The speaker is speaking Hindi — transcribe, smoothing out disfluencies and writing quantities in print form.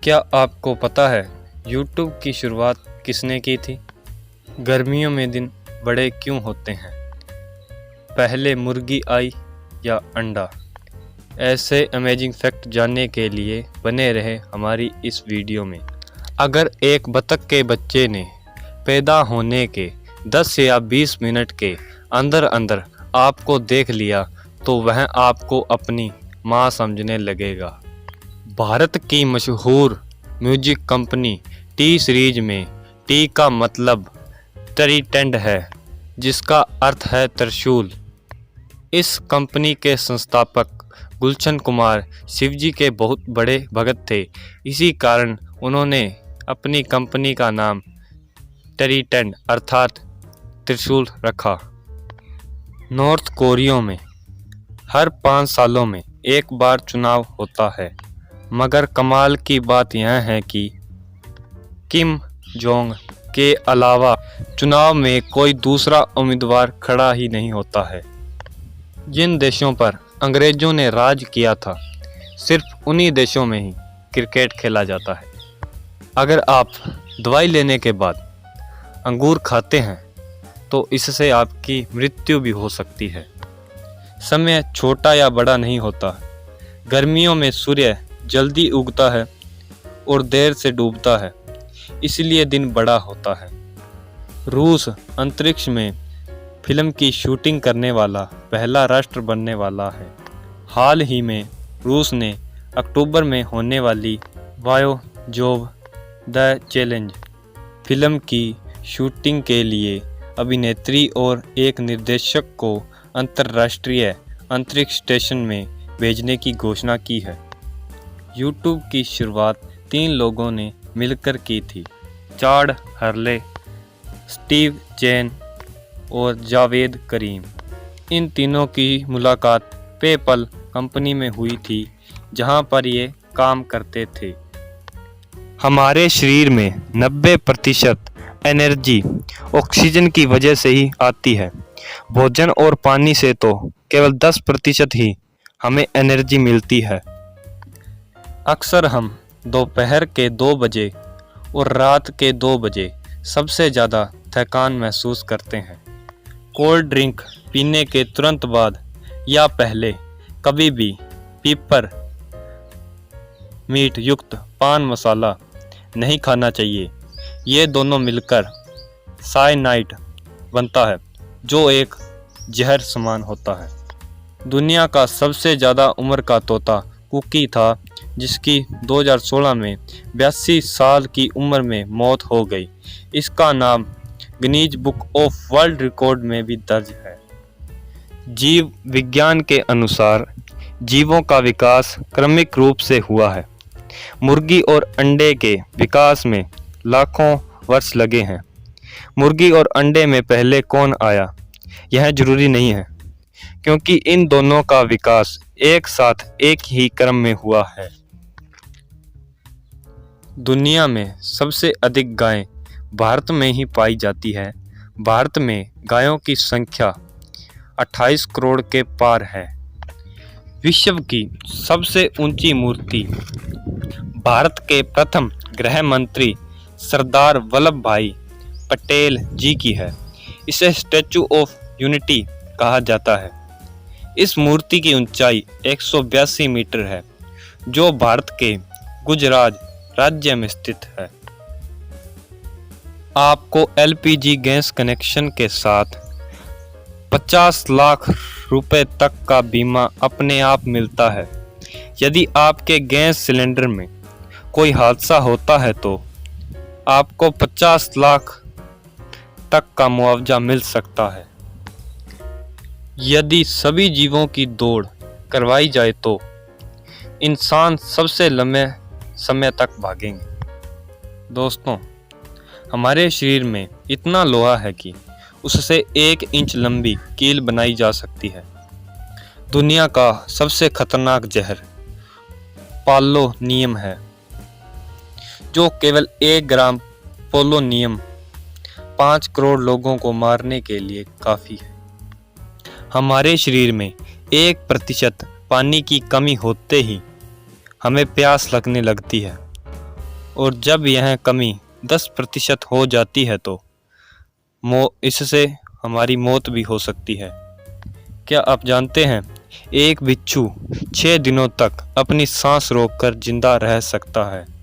क्या आपको पता है YouTube की शुरुआत किसने की थी? गर्मियों में दिन बड़े क्यों होते हैं? पहले मुर्गी आई या अंडा? ऐसे अमेजिंग फैक्ट जानने के लिए बने रहे हमारी इस वीडियो में। अगर एक बतख के बच्चे ने पैदा होने के 10 या 20 मिनट के अंदर अंदर आपको देख लिया तो वह आपको अपनी माँ समझने लगेगा। भारत की मशहूर म्यूजिक कंपनी टी सीरीज में टी का मतलब ट्रीटेंड है, जिसका अर्थ है त्रिशूल। इस कंपनी के संस्थापक गुलशन कुमार शिवजी के बहुत बड़े भक्त थे। इसी कारण उन्होंने अपनी कंपनी का नाम ट्रीटेंड अर्थात त्रिशूल रखा। नॉर्थ कोरिया में हर 5 सालों में एक बार चुनाव होता है, मगर कमाल की बात यह है कि किम जोंग के अलावा चुनाव में कोई दूसरा उम्मीदवार खड़ा ही नहीं होता है। जिन देशों पर अंग्रेजों ने राज किया था, सिर्फ उन्हीं देशों में ही क्रिकेट खेला जाता है। अगर आप दवाई लेने के बाद अंगूर खाते हैं तो इससे आपकी मृत्यु भी हो सकती है। समय छोटा या बड़ा नहीं होता। गर्मियों में सूर्य जल्दी उगता है और देर से डूबता है, इसलिए दिन बड़ा होता है। रूस अंतरिक्ष में फिल्म की शूटिंग करने वाला पहला राष्ट्र बनने वाला है। हाल ही में रूस ने अक्टूबर में होने वाली वॉयेजर द चैलेंज फिल्म की शूटिंग के लिए अभिनेत्री और एक निर्देशक को अंतर्राष्ट्रीय अंतरिक्ष स्टेशन में भेजने की घोषणा की है। YouTube की शुरुआत 3 लोगों ने मिलकर की थी, चाड हर्ले, स्टीव चैन और जावेद करीम। इन तीनों की मुलाकात पेपल कंपनी में हुई थी, जहां पर ये काम करते थे। हमारे शरीर में 90% एनर्जी ऑक्सीजन की वजह से ही आती है। भोजन और पानी से तो केवल 10% ही हमें एनर्जी मिलती है। अक्सर हम दोपहर के 2 बजे और रात के 2 बजे सबसे ज़्यादा थकान महसूस करते हैं। कोल्ड ड्रिंक पीने के तुरंत बाद या पहले कभी भी पीपर मीट युक्त पान मसाला नहीं खाना चाहिए। ये दोनों मिलकर साइनाइड बनता है, जो एक जहर समान होता है। दुनिया का सबसे ज़्यादा उम्र का तोता कुकी था, जिसकी 2016 में 82 साल की उम्र में मौत हो गई। इसका नाम Guinness book of world record में भी दर्ज है। जीव विज्ञान के अनुसार जीवों का विकास क्रमिक रूप से हुआ है। मुर्गी और अंडे के विकास में लाखों वर्ष लगे हैं। मुर्गी और अंडे में पहले कौन आया, यह जरूरी नहीं है, क्योंकि इन दोनों का विकास एक साथ एक ही क्रम में हुआ है। दुनिया में सबसे अधिक गायें भारत में ही पाई जाती है। भारत में गायों की संख्या 28 करोड़ के पार है। विश्व की सबसे ऊंची मूर्ति भारत के प्रथम गृह मंत्री सरदार वल्लभ भाई पटेल जी की है। इसे स्टैचू ऑफ यूनिटी कहा जाता है। इस मूर्ति की ऊंचाई 182 मीटर है, जो भारत के गुजरात राज्य में स्थित है। आपको LPG गैस कनेक्शन के साथ 50 लाख रुपए तक का बीमा अपने आप मिलता है। यदि आपके गैस सिलेंडर में कोई हादसा होता है तो आपको 50 लाख तक का मुआवजा मिल सकता है। यदि सभी जीवों की दौड़ करवाई जाए तो इंसान सबसे लंबे समय तक भागेंगे। दोस्तों, हमारे शरीर में इतना लोहा है कि उससे 1 इंच लंबी कील बनाई जा सकती है। दुनिया का सबसे खतरनाक जहर पोलोनियम है, जो केवल 1 ग्राम पोलोनियम 5 करोड़ लोगों को मारने के लिए काफ़ी है। हमारे शरीर में 1% पानी की कमी होते ही हमें प्यास लगने लगती है और जब यह कमी 10% हो जाती है तो इससे हमारी मौत भी हो सकती है। क्या आप जानते हैं एक बिच्छू 6 दिनों तक अपनी सांस रोककर जिंदा रह सकता है।